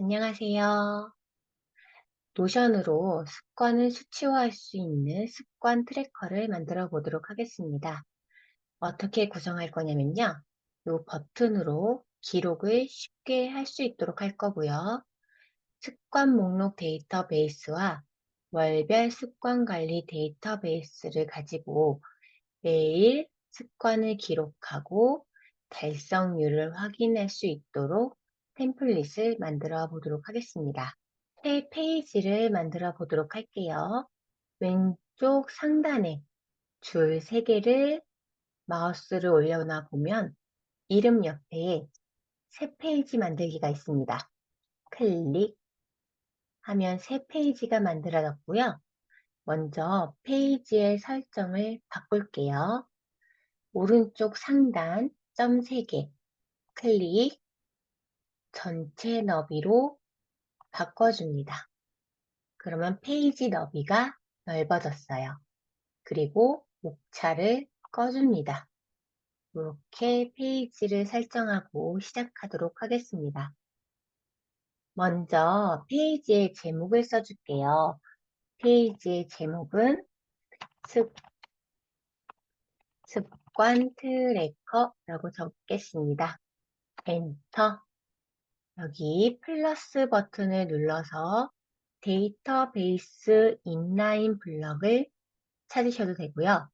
안녕하세요. 노션으로 습관을 수치화할 수 있는 습관 트래커를 만들어 보도록 하겠습니다. 어떻게 구성할 거냐면요. 이 버튼으로 기록을 쉽게 할 수 있도록 할 거고요. 습관 목록 데이터베이스와 월별 습관 관리 데이터베이스를 가지고 매일 습관을 기록하고 달성률을 확인할 수 있도록 템플릿을 만들어 보도록 하겠습니다. 새 페이지를 만들어 보도록 할게요. 왼쪽 상단에 줄 3개를 마우스를 올려놔 보면 이름 옆에 새 페이지 만들기가 있습니다. 클릭하면 새 페이지가 만들어졌고요. 먼저 페이지의 설정을 바꿀게요. 오른쪽 상단 점 3개 클릭 전체 너비로 바꿔줍니다. 그러면 페이지 너비가 넓어졌어요. 그리고 목차를 꺼줍니다. 이렇게 페이지를 설정하고 시작하도록 하겠습니다. 먼저 페이지의 제목을 써줄게요. 페이지의 제목은 습관 트래커라고 적겠습니다. 엔터. 여기 플러스 버튼을 눌러서 데이터베이스 인라인 블럭을 찾으셔도 되고요.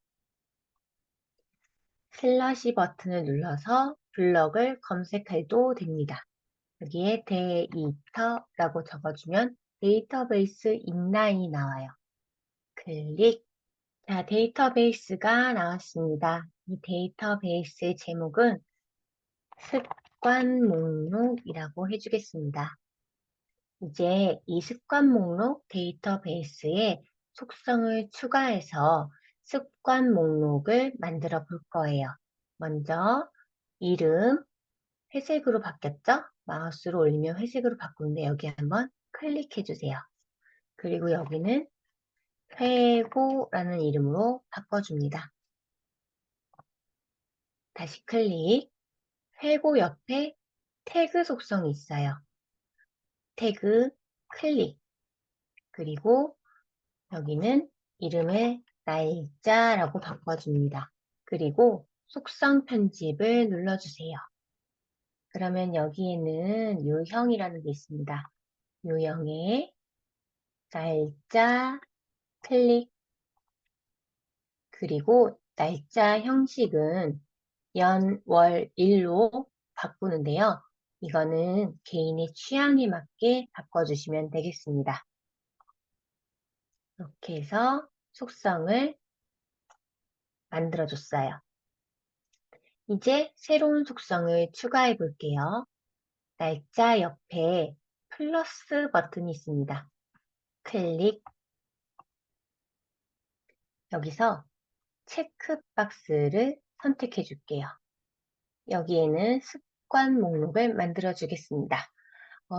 슬러시 버튼을 눌러서 블럭을 검색해도 됩니다. 여기에 데이터라고 적어주면 데이터베이스 인라인이 나와요. 클릭. 자, 데이터베이스가 나왔습니다. 이 데이터베이스의 제목은 습관 목록이라고 해주겠습니다. 이제 이 습관 목록 데이터베이스에 속성을 추가해서 습관 목록을 만들어 볼 거예요. 먼저 이름 회색으로 바뀌었죠? 마우스로 올리면 회색으로 바꾸는데 여기 한번 클릭해 주세요. 그리고 여기는 회고라는 이름으로 바꿔줍니다. 다시 클릭. 회고 옆에 태그 속성이 있어요. 태그 클릭. 그리고 여기는 이름을 날짜라고 바꿔줍니다. 그리고 속성 편집을 눌러주세요. 그러면 여기에는 유형이라는 게 있습니다. 유형에 날짜 클릭. 그리고 날짜 형식은 연, 월, 일로 바꾸는데요. 이거는 개인의 취향에 맞게 바꿔주시면 되겠습니다. 이렇게 해서 속성을 만들어줬어요. 이제 새로운 속성을 추가해 볼게요. 날짜 옆에 플러스 버튼이 있습니다. 클릭. 여기서 체크박스를 선택해 줄게요. 여기에는 습관 목록을 만들어 주겠습니다.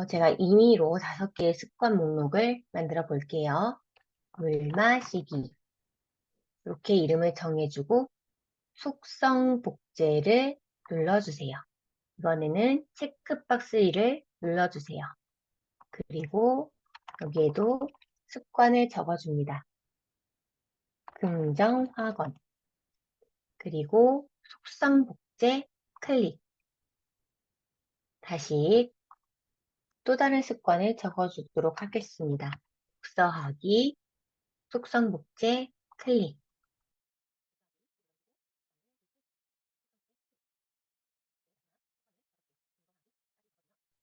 제가 임의로 5개의 습관 목록을 만들어 볼게요. 물 마시기. 이렇게 이름을 정해주고 속성 복제를 눌러주세요. 이번에는 체크박스 1을 눌러주세요. 그리고 여기에도 습관을 적어줍니다. 긍정 확언. 그리고 속성 복제 클릭. 다시 또 다른 습관을 적어주도록 하겠습니다. 독서하기, 속성 복제 클릭.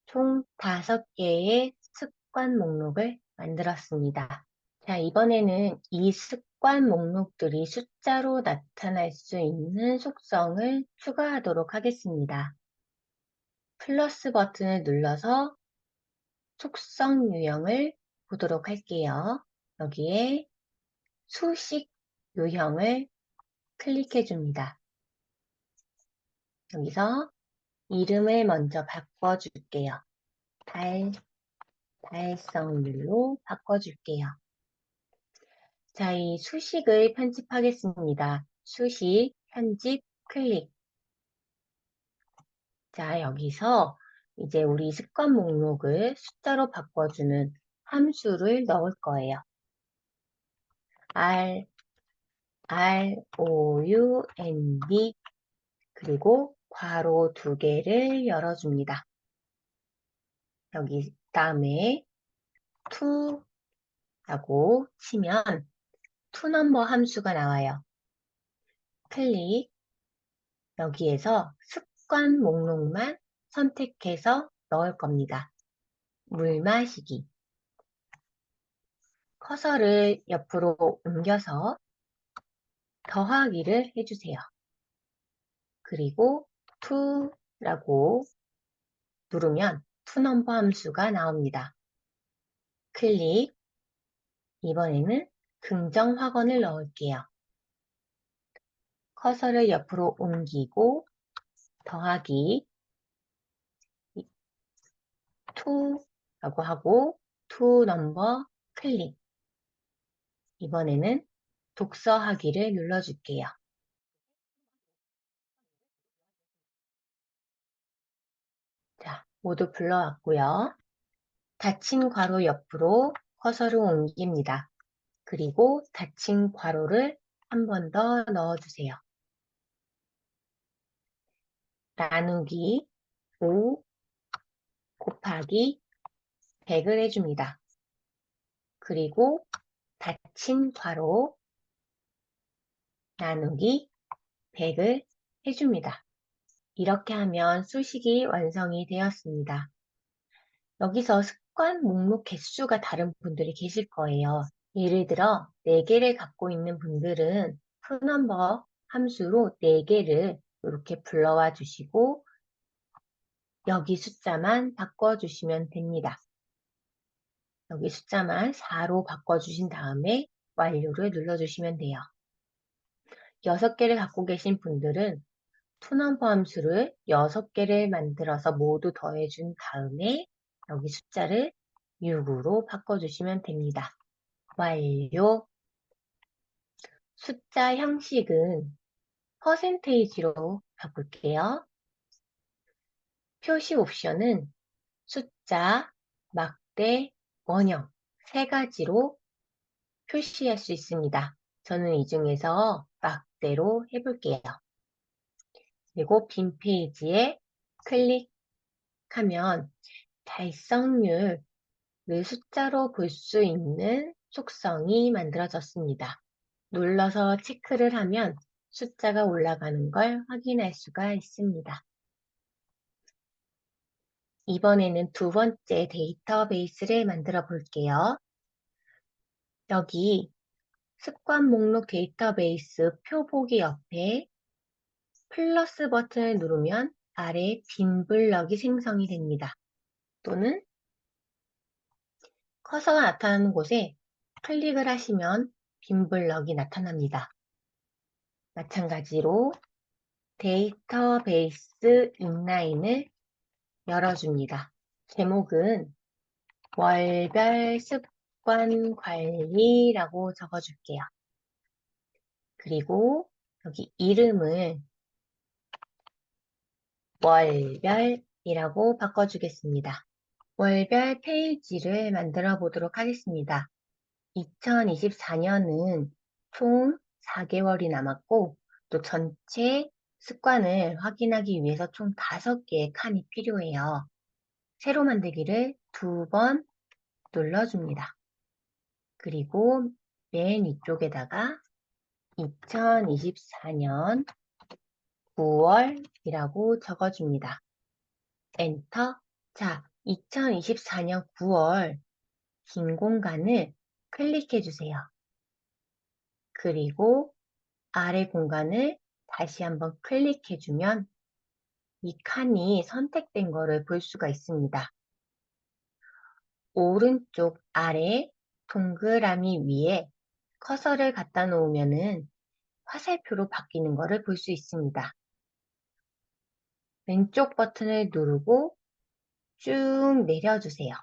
총 5개의 습관 목록을 만들었습니다. 자, 이번에는 이 습관 목록들이 숫자로 나타날 수 있는 속성을 추가하도록 하겠습니다. 플러스 버튼을 눌러서 속성 유형을 보도록 할게요. 여기에 수식 유형을 클릭해 줍니다. 여기서 이름을 먼저 바꿔줄게요. 달성률로 바꿔줄게요. 자, 이 수식을 편집하겠습니다. 수식, 편집, 클릭. 자, 여기서 이제 우리 습관 목록을 숫자로 바꿔주는 함수를 넣을 거예요. round 그리고 괄호 2개를 열어줍니다. 여기 다음에 to라고 치면 toNumber 함수가 나와요. 클릭, 여기에서 습관 목록만 선택해서 넣을 겁니다. 물 마시기. 커서를 옆으로 옮겨서 더하기를 해주세요. 그리고 to라고 누르면 toNumber 함수가 나옵니다. 클릭. 이번에는 긍정 확언을 넣을게요. 커서를 옆으로 옮기고 더하기 to라고 하고 toNumber 클릭. 이번에는 독서하기를 눌러줄게요. 자, 모두 불러왔고요. 닫힌 괄호 옆으로 커서를 옮깁니다. 그리고 닫힌 괄호를 한 번 더 넣어주세요. 나누기 5 곱하기 100을 해줍니다. 그리고 닫힌 괄호 나누기 100을 해줍니다. 이렇게 하면 수식이 완성이 되었습니다. 여기서 습관 목록 개수가 다른 분들이 계실 거예요. 예를 들어 4개를 갖고 있는 분들은 toNumber 함수로 4개를 이렇게 불러와 주시고 여기 숫자만 바꿔주시면 됩니다. 여기 숫자만 4로 바꿔주신 다음에 완료를 눌러주시면 돼요. 6개를 갖고 계신 분들은 toNumber 함수를 6개를 만들어서 모두 더해준 다음에 여기 숫자를 6으로 바꿔주시면 됩니다. 완료. 숫자 형식은 퍼센테이지로 바꿀게요. 표시 옵션은 숫자, 막대, 원형 3가지로 표시할 수 있습니다. 저는 이 중에서 막대로 해볼게요. 그리고 빈 페이지에 클릭하면 달성률을 숫자로 볼 수 있는 속성이 만들어졌습니다. 눌러서 체크를 하면 숫자가 올라가는 걸 확인할 수가 있습니다. 이번에는 두 번째 데이터베이스를 만들어 볼게요. 여기 습관 목록 데이터베이스 표 보기 옆에 플러스 버튼을 누르면 아래 빈 블럭이 생성이 됩니다. 또는 커서가 나타나는 곳에 클릭을 하시면 빈 블럭이 나타납니다. 마찬가지로 데이터베이스 인라인을 열어줍니다. 제목은 월별 습관 관리라고 적어줄게요. 그리고 여기 이름을 월별이라고 바꿔주겠습니다. 월별 페이지를 만들어 보도록 하겠습니다. 2024년은 총 4개월이 남았고 또 전체 습관을 확인하기 위해서 총 5개의 칸이 필요해요. 새로 만들기를 2번 눌러줍니다. 그리고 맨 위쪽에다가 2024년 9월이라고 적어줍니다. 엔터. 자, 2024년 9월 빈 공간을 클릭해 주세요. 그리고 아래 공간을 다시 한번 클릭해 주면 이 칸이 선택된 거를 볼 수가 있습니다. 오른쪽 아래 동그라미 위에 커서를 갖다 놓으면은 화살표로 바뀌는 거를 볼 수 있습니다. 왼쪽 버튼을 누르고 쭉 내려주세요.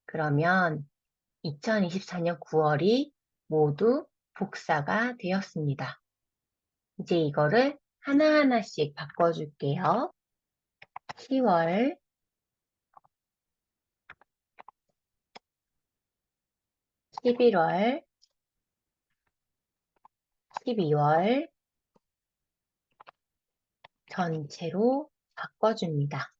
그러면 2024년 9월이 모두 복사가 되었습니다. 이제 이거를 하나하나씩 바꿔줄게요. 10월, 11월, 12월 전체로 바꿔줍니다.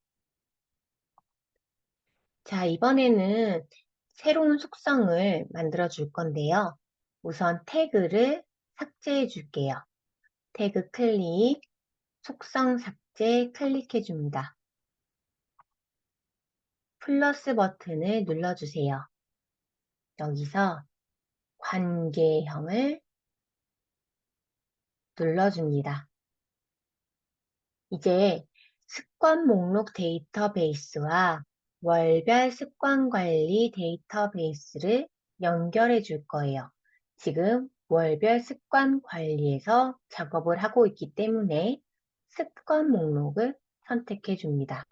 자, 이번에는 새로운 속성을 만들어 줄 건데요. 우선 태그를 삭제해 줄게요. 태그 클릭, 속성 삭제 클릭해 줍니다. 플러스 버튼을 눌러주세요. 여기서 관계형을 눌러줍니다. 이제 습관 목록 데이터베이스와 월별 습관 관리 데이터베이스를 연결해 줄 거예요. 지금 월별 습관 관리에서 작업을 하고 있기 때문에 습관 목록을 선택해 줍니다.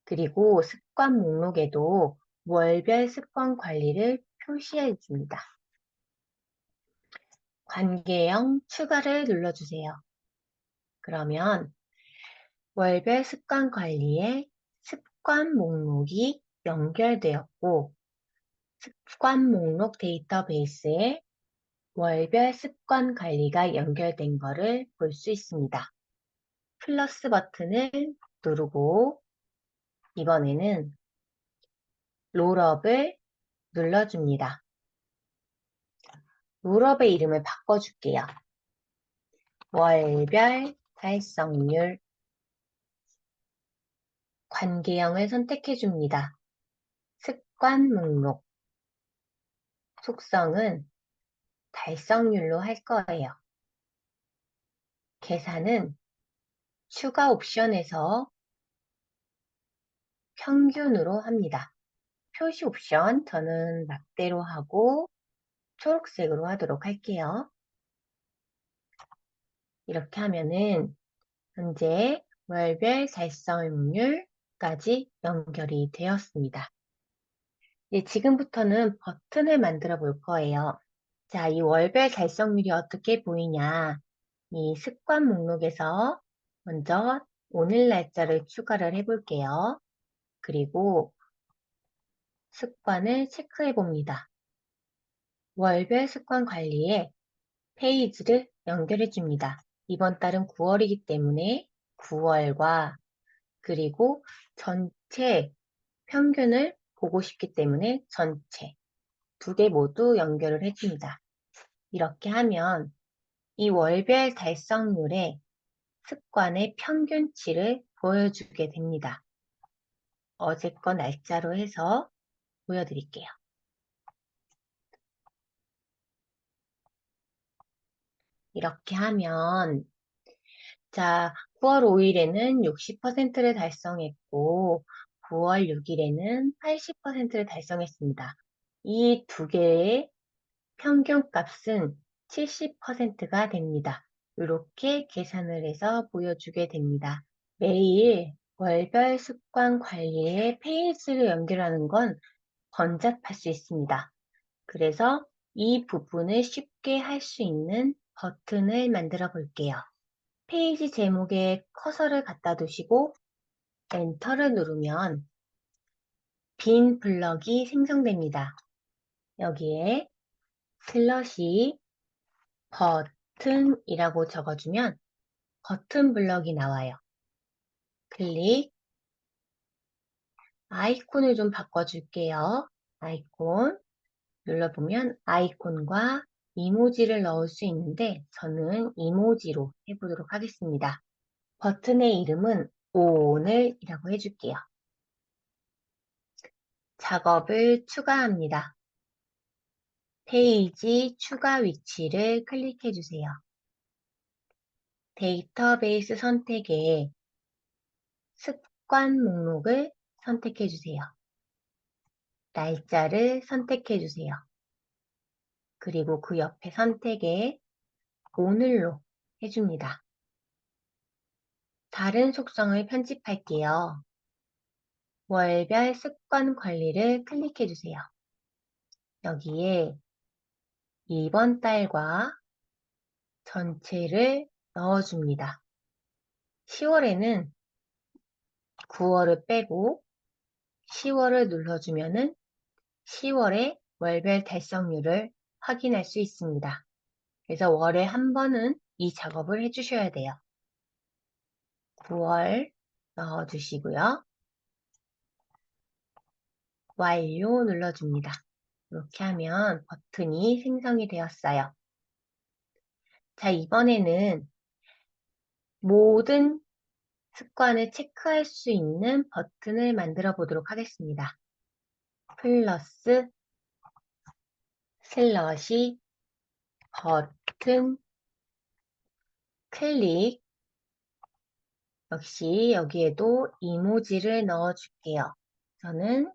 그리고 습관 목록에도 월별 습관 관리를 표시해 줍니다. 관계형 추가를 눌러주세요. 그러면 월별 습관 관리에 습관 목록이 연결되었고 습관 목록 데이터베이스에 월별 습관 관리가 연결된 것을 볼 수 있습니다. 플러스 버튼을 누르고 이번에는 롤업을 눌러줍니다. 롤업의 이름을 바꿔줄게요. 월별 달성률 관계형을 선택해줍니다. 습관 목록 속성은 달성률로 할 거예요. 계산은 추가 옵션에서 평균으로 합니다. 표시 옵션 저는 막대로 하고 초록색으로 하도록 할게요. 이렇게 하면은 현재 월별 달성률까지 연결이 되었습니다. 이제 지금부터는 버튼을 만들어 볼 거예요. 자, 이 월별 달성률이 어떻게 보이냐? 이 습관 목록에서 먼저 오늘 날짜를 추가를 해볼게요. 그리고 습관을 체크해 봅니다. 월별 습관 관리에 페이지를 연결해 줍니다. 이번 달은 9월이기 때문에 9월과 그리고 전체 평균을 보고 싶기 때문에 전체 두 개 모두 연결을 해줍니다. 이렇게 하면 이 월별 달성률의 습관의 평균치를 보여주게 됩니다. 어제껏 날짜로 해서 보여드릴게요. 이렇게 하면 자, 9월 5일에는 60%를 달성했고 9월 6일에는 80%를 달성했습니다. 이 두 개의 평균값은 70%가 됩니다. 이렇게 계산을 해서 보여주게 됩니다. 매일 월별 습관 관리에 페이지를 연결하는 건 번잡할 수 있습니다. 그래서 이 부분을 쉽게 할 수 있는 버튼을 만들어 볼게요. 페이지 제목에 커서를 갖다 두시고 엔터를 누르면 빈 블럭이 생성됩니다. 여기에 슬러시 버튼이라고 적어주면 버튼 블럭이 나와요. 클릭, 아이콘을 좀 바꿔줄게요. 아이콘 눌러보면 아이콘과 이모지를 넣을 수 있는데 저는 이모지로 해보도록 하겠습니다. 버튼의 이름은 오늘이라고 해줄게요. 작업을 추가합니다. 페이지 추가 위치를 클릭해주세요. 데이터베이스 선택에 습관 목록을 선택해주세요. 날짜를 선택해주세요. 그리고 그 옆에 선택에 오늘로 해줍니다. 다른 속성을 편집할게요. 월별 습관 관리를 클릭해주세요. 여기에 이번 달과 전체를 넣어줍니다. 10월에는 9월을 빼고 10월을 눌러주면은 10월의 월별 달성률을 확인할 수 있습니다. 그래서 월에 한 번은 이 작업을 해주셔야 돼요. 9월 넣어주시고요. 완료 눌러줍니다. 이렇게 하면 버튼이 생성이 되었어요. 자, 이번에는 모든 습관을 체크할 수 있는 버튼을 만들어 보도록 하겠습니다. 플러스 슬러시 버튼 클릭. 역시 여기에도 이모지를 넣어줄게요. 저는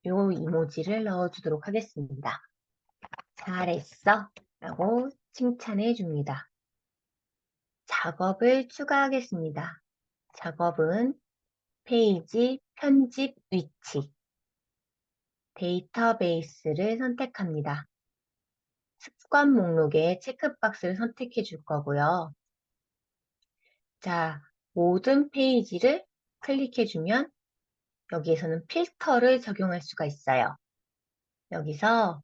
이 이모지를 넣어주도록 하겠습니다. 잘했어 라고 칭찬해 줍니다. 작업을 추가하겠습니다. 작업은 페이지 편집 위치, 데이터베이스를 선택합니다. 습관 목록에 체크박스를 선택해 줄 거고요. 자, 모든 페이지를 클릭해 주면 여기에서는 필터를 적용할 수가 있어요. 여기서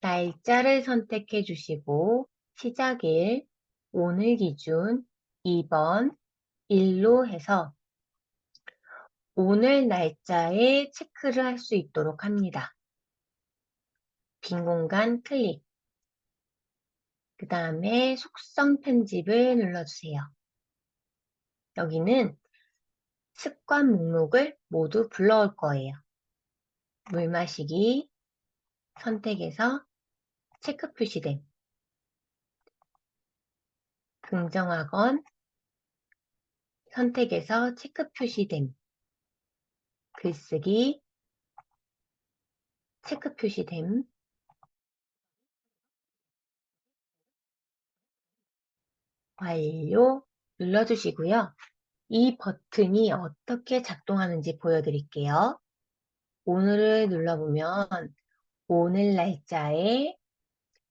날짜를 선택해 주시고 시작일, 오늘 기준 2번, 일로 해서 오늘 날짜에 체크를 할 수 있도록 합니다. 빈 공간 클릭. 그 다음에 속성 편집을 눌러주세요. 여기는 습관 목록을 모두 불러올 거예요. 물 마시기 선택해서 체크 표시됨. 긍정학원 선택해서 체크 표시됨. 글쓰기 체크 표시됨. 완료 눌러주시고요. 이 버튼이 어떻게 작동하는지 보여드릴게요. 오늘을 눌러보면 오늘 날짜에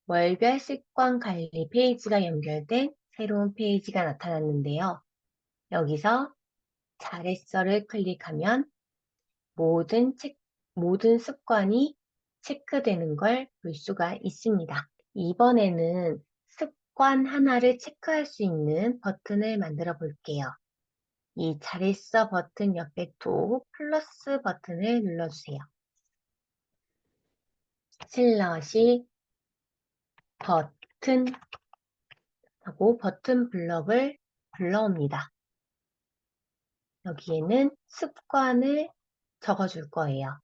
월별 습관 관리 페이지가 연결된 새로운 페이지가 나타났는데요. 여기서 잘했어를 클릭하면 모든 습관이 체크되는 걸 볼 수가 있습니다. 이번에는 습관 하나를 체크할 수 있는 버튼을 만들어 볼게요. 이 잘했어 버튼 옆에 또 플러스 버튼을 눌러주세요. 슬러시 버튼 하고 버튼 블럭을 불러옵니다. 여기에는 습관을 적어줄 거예요.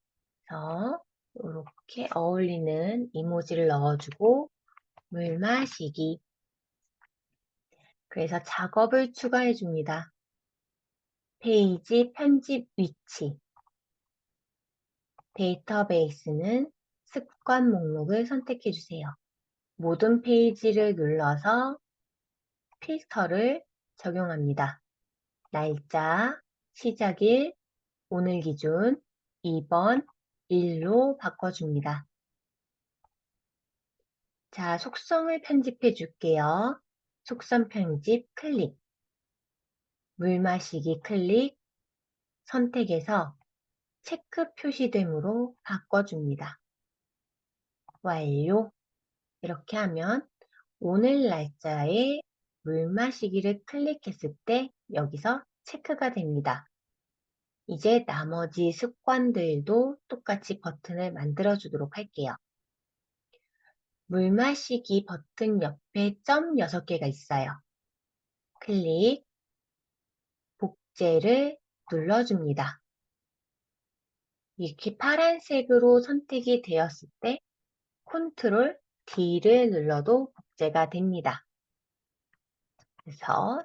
그래서 이렇게 어울리는 이모지를 넣어주고 물 마시기. 그래서 작업을 추가해 줍니다. 페이지 편집 위치. 데이터베이스는 습관 목록을 선택해 주세요. 모든 페이지를 눌러서 필터를 적용합니다. 날짜, 시작일, 오늘 기준 2번, 일로 바꿔줍니다. 자, 속성을 편집해 줄게요. 속성 편집 클릭, 물 마시기 클릭, 선택해서 체크 표시됨으로 바꿔줍니다. 완료. 이렇게 하면 오늘 날짜에 물 마시기를 클릭했을 때 여기서 체크가 됩니다. 이제 나머지 습관들도 똑같이 버튼을 만들어 주도록 할게요. 물 마시기 버튼 옆에 점 6개가 있어요. 클릭, 복제를 눌러줍니다. 이렇게 파란색으로 선택이 되었을 때 컨트롤 D를 눌러도 복제가 됩니다. 그래서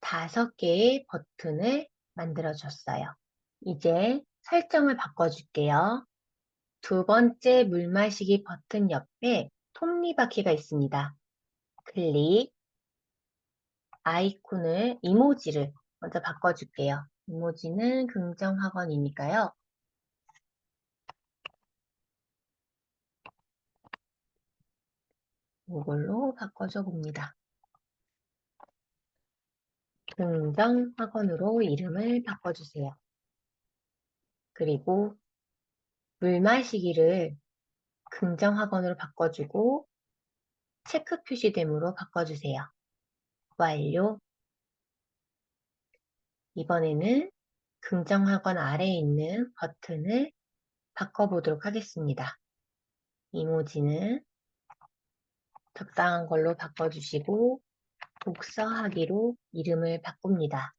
5개의 버튼을 만들어 줬어요. 이제 설정을 바꿔줄게요. 두 번째 물 마시기 버튼 옆에 톱니바퀴가 있습니다. 클릭, 아이콘을, 이모지를 먼저 바꿔줄게요. 이모지는 긍정학원이니까요. 이걸로 바꿔줘 봅니다. 긍정학원으로 이름을 바꿔주세요. 그리고 물 마시기를 긍정학원으로 바꿔주고 체크 표시됨으로 바꿔주세요. 완료. 이번에는 긍정학원 아래에 있는 버튼을 바꿔보도록 하겠습니다. 이모지는 적당한 걸로 바꿔주시고 독서하기로 이름을 바꿉니다.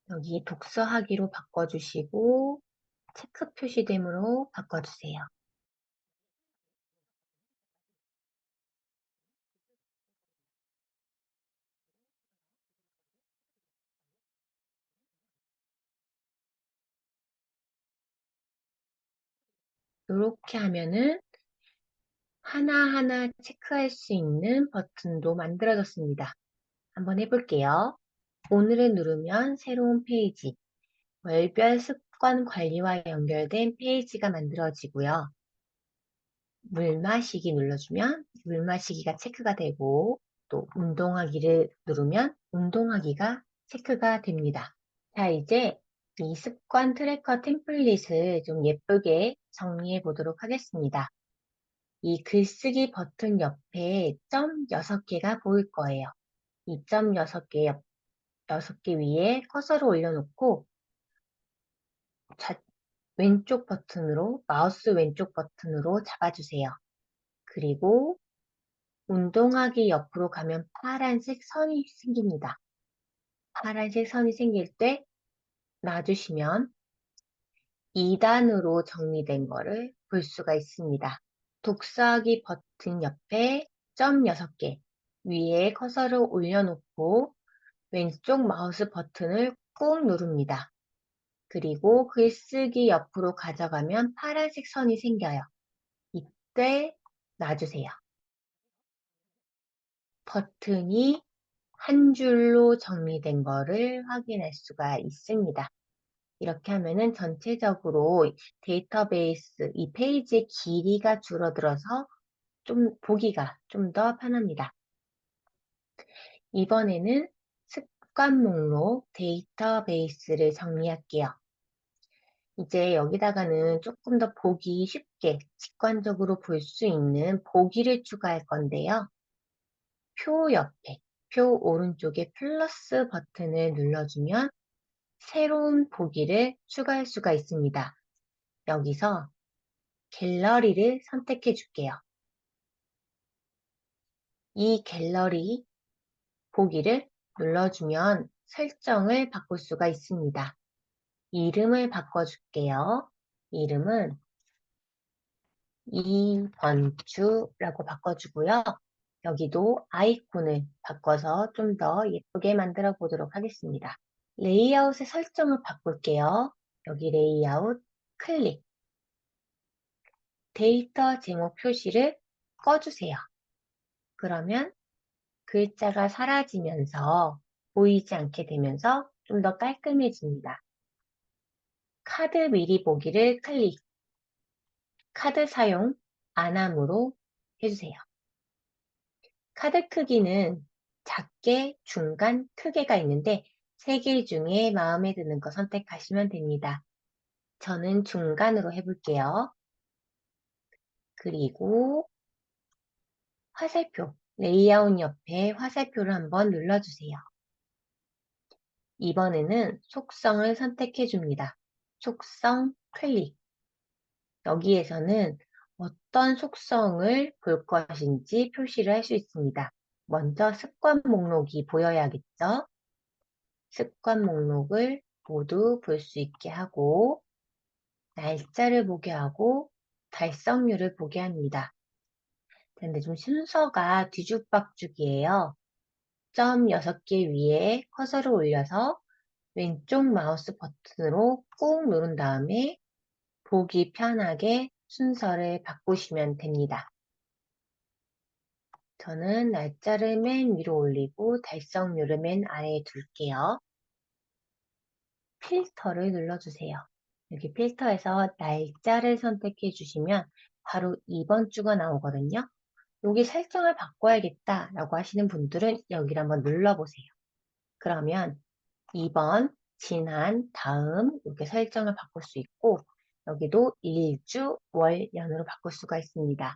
여기 독서하기로 바꿔주시고 체크 표시됨으로 바꿔주세요. 이렇게 하면은 하나하나 체크할 수 있는 버튼도 만들어졌습니다. 한번 해볼게요. 오늘을 누르면 새로운 페이지, 월별 습관 관리와 연결된 페이지가 만들어지고요. 물 마시기 눌러주면 물 마시기가 체크가 되고 또 운동하기를 누르면 운동하기가 체크가 됩니다. 자, 이제 이 습관 트래커 템플릿을 좀 예쁘게 정리해 보도록 하겠습니다. 이 글쓰기 버튼 옆에 점 6개가 보일 거예요. 이 점 6개, 6개 위에 커서를 올려놓고 왼쪽 버튼으로, 마우스 왼쪽 버튼으로 잡아주세요. 그리고 운동하기 옆으로 가면 파란색 선이 생깁니다. 파란색 선이 생길 때 놔주시면 2단으로 정리된 거를 볼 수가 있습니다. 독서하기 버튼 옆에 점 6개 위에 커서를 올려놓고 왼쪽 마우스 버튼을 꾹 누릅니다. 그리고 글쓰기 옆으로 가져가면 파란색 선이 생겨요. 이때 놔주세요. 버튼이 한 줄로 정리된 거를 확인할 수가 있습니다. 이렇게 하면은 전체적으로 데이터베이스 이 페이지의 길이가 줄어들어서 좀 보기가 좀 더 편합니다. 이번에는 습관 목록 데이터베이스를 정리할게요. 이제 여기다가는 조금 더 보기 쉽게 직관적으로 볼 수 있는 보기를 추가할 건데요. 표 옆에, 표 오른쪽에 플러스 버튼을 눌러주면 새로운 보기를 추가할 수가 있습니다. 여기서 갤러리를 선택해 줄게요. 이 갤러리 보기를 눌러주면 설정을 바꿀 수가 있습니다. 이름을 바꿔줄게요. 이름은 이번주라고 바꿔주고요. 여기도 아이콘을 바꿔서 좀 더 예쁘게 만들어 보도록 하겠습니다. 레이아웃의 설정을 바꿀게요. 여기 레이아웃 클릭. 데이터 제목 표시를 꺼주세요. 그러면 글자가 사라지면서 보이지 않게 되면서 좀 더 깔끔해집니다. 카드 미리 보기를 클릭. 카드 사용 안함으로 해주세요. 카드 크기는 작게, 중간, 크게가 있는데 3개 중에 마음에 드는 거 선택하시면 됩니다. 저는 중간으로 해볼게요. 그리고 화살표, 레이아웃 옆에 화살표를 한번 눌러주세요. 이번에는 속성을 선택해 줍니다. 속성 클릭. 여기에서는 어떤 속성을 볼 것인지 표시를 할 수 있습니다. 먼저 습관 목록이 보여야겠죠? 습관 목록을 모두 볼 수 있게 하고 날짜를 보게 하고 달성률을 보게 합니다. 근데 좀 순서가 뒤죽박죽이에요. 점 6개 위에 커서를 올려서 왼쪽 마우스 버튼으로 꾹 누른 다음에 보기 편하게 순서를 바꾸시면 됩니다. 저는 날짜를 맨 위로 올리고 달성률을 맨 아래에 둘게요. 필터를 눌러주세요. 여기 필터에서 날짜를 선택해 주시면 바로 이번 주가 나오거든요. 여기 설정을 바꿔야겠다라고 하시는 분들은 여기를 한번 눌러보세요. 그러면 2번, 지난, 다음 이렇게 설정을 바꿀 수 있고 여기도 일주, 월, 년으로 바꿀 수가 있습니다.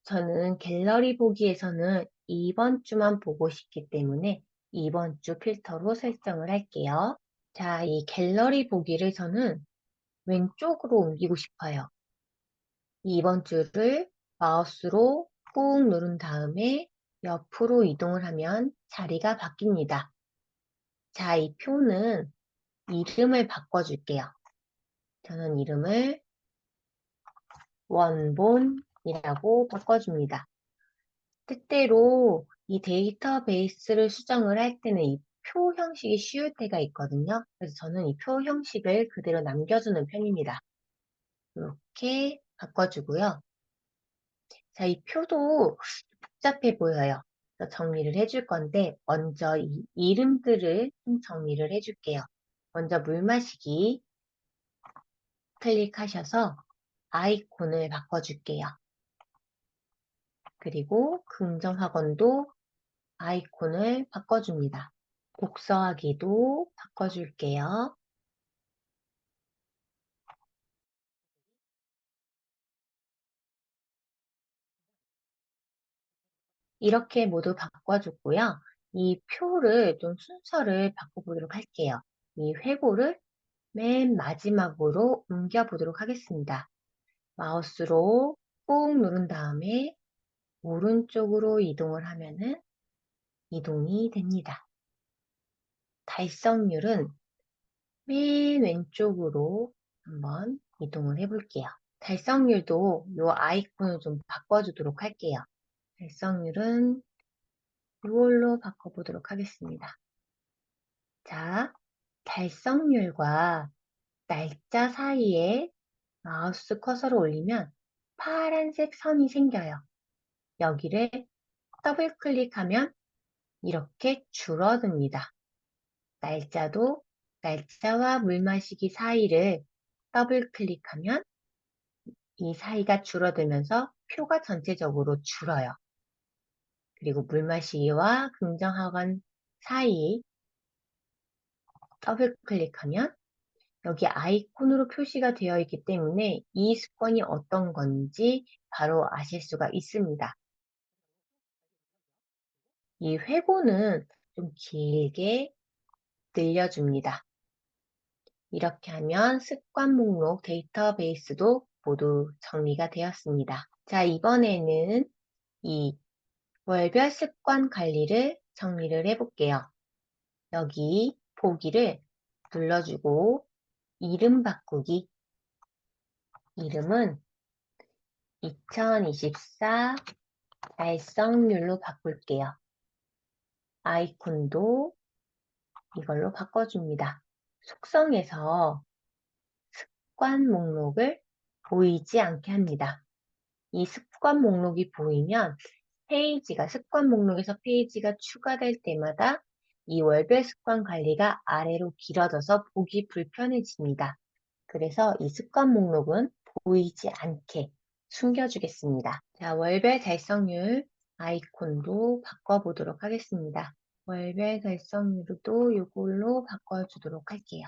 저는 갤러리 보기에서는 이번 주만 보고 싶기 때문에 이번 주 필터로 설정을 할게요. 자, 이 갤러리 보기를 저는 왼쪽으로 옮기고 싶어요. 이번 주를 마우스로 꾹 누른 다음에 옆으로 이동을 하면 자리가 바뀝니다. 자, 이 표는 이름을 바꿔줄게요. 저는 이름을 원본이라고 바꿔줍니다. 때때로 이 데이터베이스를 수정을 할 때는 이 표 형식이 쉬울 때가 있거든요. 그래서 저는 이 표 형식을 그대로 남겨주는 편입니다. 이렇게 바꿔주고요. 자, 이 표도 복잡해 보여요. 그래서 정리를 해줄 건데 먼저 이 이름들을 좀 정리를 해줄게요. 먼저 물 마시기 클릭하셔서 아이콘을 바꿔줄게요. 그리고 긍정학원도 아이콘을 바꿔줍니다. 복사하기도 바꿔줄게요. 이렇게 모두 바꿔줬고요. 이 표를 좀 순서를 바꿔보도록 할게요. 이 회고를 맨 마지막으로 옮겨보도록 하겠습니다. 마우스로 꾹 누른 다음에 오른쪽으로 이동을 하면은 이동이 됩니다. 달성률은 맨 왼쪽으로 한번 이동을 해볼게요. 달성률도 이 아이콘을 좀 바꿔주도록 할게요. 달성률은 이걸로 바꿔보도록 하겠습니다. 자, 달성률과 날짜 사이에 마우스 커서를 올리면 파란색 선이 생겨요. 여기를 더블 클릭하면 이렇게 줄어듭니다. 날짜와 물 마시기 사이를 더블 클릭하면 이 사이가 줄어들면서 표가 전체적으로 줄어요. 그리고 물 마시기와 긍정학원 사이 더블 클릭하면 여기 아이콘으로 표시가 되어 있기 때문에 이 습관이 어떤 건지 바로 아실 수가 있습니다. 이 회고는 좀 길게 늘려줍니다. 이렇게 하면 습관 목록 데이터베이스도 모두 정리가 되었습니다. 자, 이번에는 이 월별 습관 관리를 정리를 해볼게요. 여기 보기를 눌러주고 이름 바꾸기. 이름은 2024 달성률로 바꿀게요. 아이콘도 이걸로 바꿔줍니다. 속성에서 습관 목록을 보이지 않게 합니다. 이 습관 목록이 보이면 습관 목록에서 페이지가 추가될 때마다 이 월별 습관 관리가 아래로 길어져서 보기 불편해집니다. 그래서 이 습관 목록은 보이지 않게 숨겨주겠습니다. 자, 월별 달성률 아이콘도 바꿔보도록 하겠습니다. 월별 달성률도 이걸로 바꿔주도록 할게요.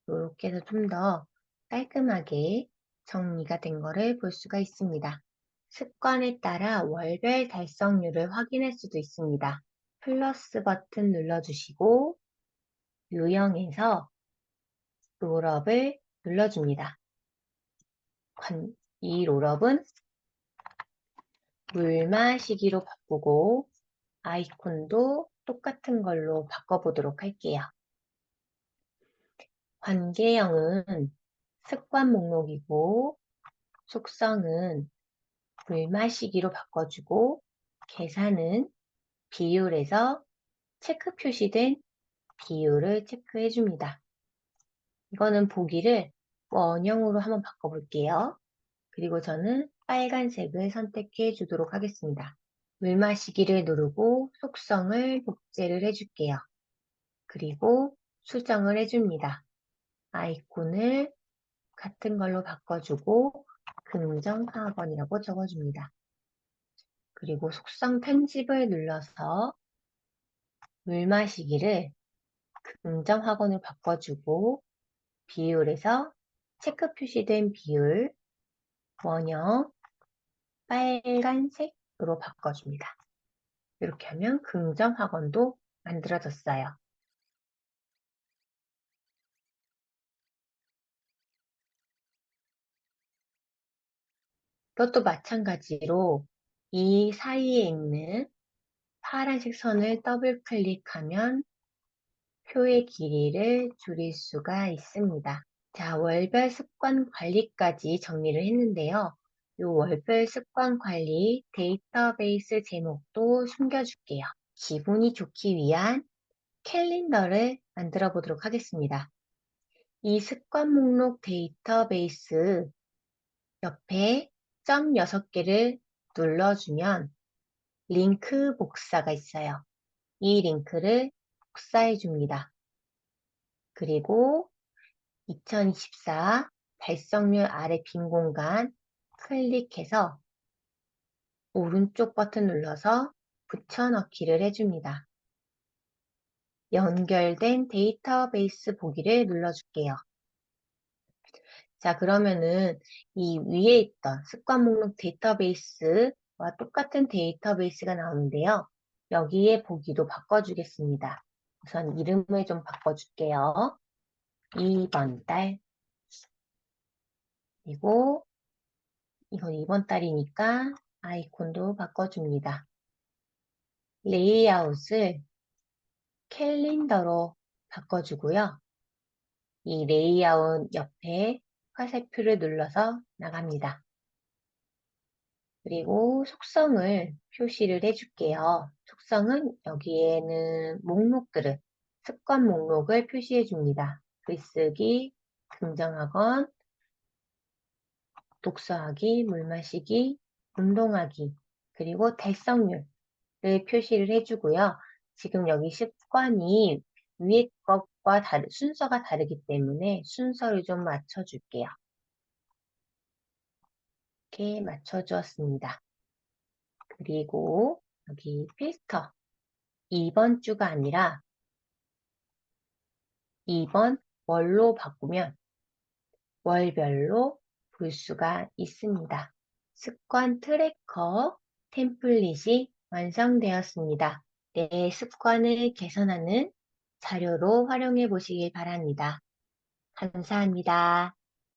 이렇게 해서 좀 더 깔끔하게 정리가 된 거를 볼 수가 있습니다. 습관에 따라 월별 달성률을 확인할 수도 있습니다. 플러스 버튼 눌러주시고 유형에서 롤업을 눌러줍니다. 이 롤업은 물 마시기로 바꾸고 아이콘도 똑같은 걸로 바꿔보도록 할게요. 관계형은 습관 목록이고 속성은 물 마시기로 바꿔주고 계산은 비율에서 체크 표시된 비율을 체크해줍니다. 이거는 보기를 원형으로 한번 바꿔볼게요. 그리고 저는 빨간색을 선택해 주도록 하겠습니다. 물 마시기를 누르고 속성을 복제를 해줄게요. 그리고 수정을 해줍니다. 아이콘을 같은 걸로 바꿔주고 긍정학원이라고 적어줍니다. 그리고 속성 편집을 눌러서 물 마시기를 긍정 확언으로 바꿔주고 비율에서 체크 표시된 비율 원형 빨간색으로 바꿔줍니다. 이렇게 하면 긍정 확언도 만들어졌어요. 이것도 마찬가지로 이 사이에 있는 파란색 선을 더블 클릭하면 표의 길이를 줄일 수가 있습니다. 자, 월별 습관 관리까지 정리를 했는데요. 이 월별 습관 관리 데이터베이스 제목도 숨겨줄게요. 기분이 좋기 위한 캘린더를 만들어 보도록 하겠습니다. 이 습관 목록 데이터베이스 옆에 점 6개를 눌러주면 링크 복사가 있어요. 이 링크를 복사해 줍니다. 그리고 2024 달성률 아래 빈 공간 클릭해서 오른쪽 버튼 눌러서 붙여넣기를 해줍니다. 연결된 데이터베이스 보기를 눌러줄게요. 자, 그러면은 이 위에 있던 습관 목록 데이터베이스와 똑같은 데이터베이스가 나오는데요. 여기에 보기도 바꿔주겠습니다. 우선 이름을 좀 바꿔줄게요. 2번 달. 그리고 이건 이번 달이니까 아이콘도 바꿔줍니다. 레이아웃을 캘린더로 바꿔주고요. 이 레이아웃 옆에 화살표를 눌러서 나갑니다. 그리고 속성을 표시를 해줄게요. 속성은 여기에는 목록들을, 습관 목록을 표시해 줍니다. 글쓰기, 긍정학원, 독서하기, 물 마시기, 운동하기, 그리고 달성률을 표시를 해주고요. 지금 여기 습관이 위에 것과 순서가 다르기 때문에 순서를 좀 맞춰줄게요. 이렇게 맞춰주었습니다. 그리고 여기 필터 2번 주가 아니라 2번 월로 바꾸면 월별로 볼 수가 있습니다. 습관 트래커 템플릿이 완성되었습니다. 내 습관을 개선하는 자료로 활용해 보시기 바랍니다. 감사합니다.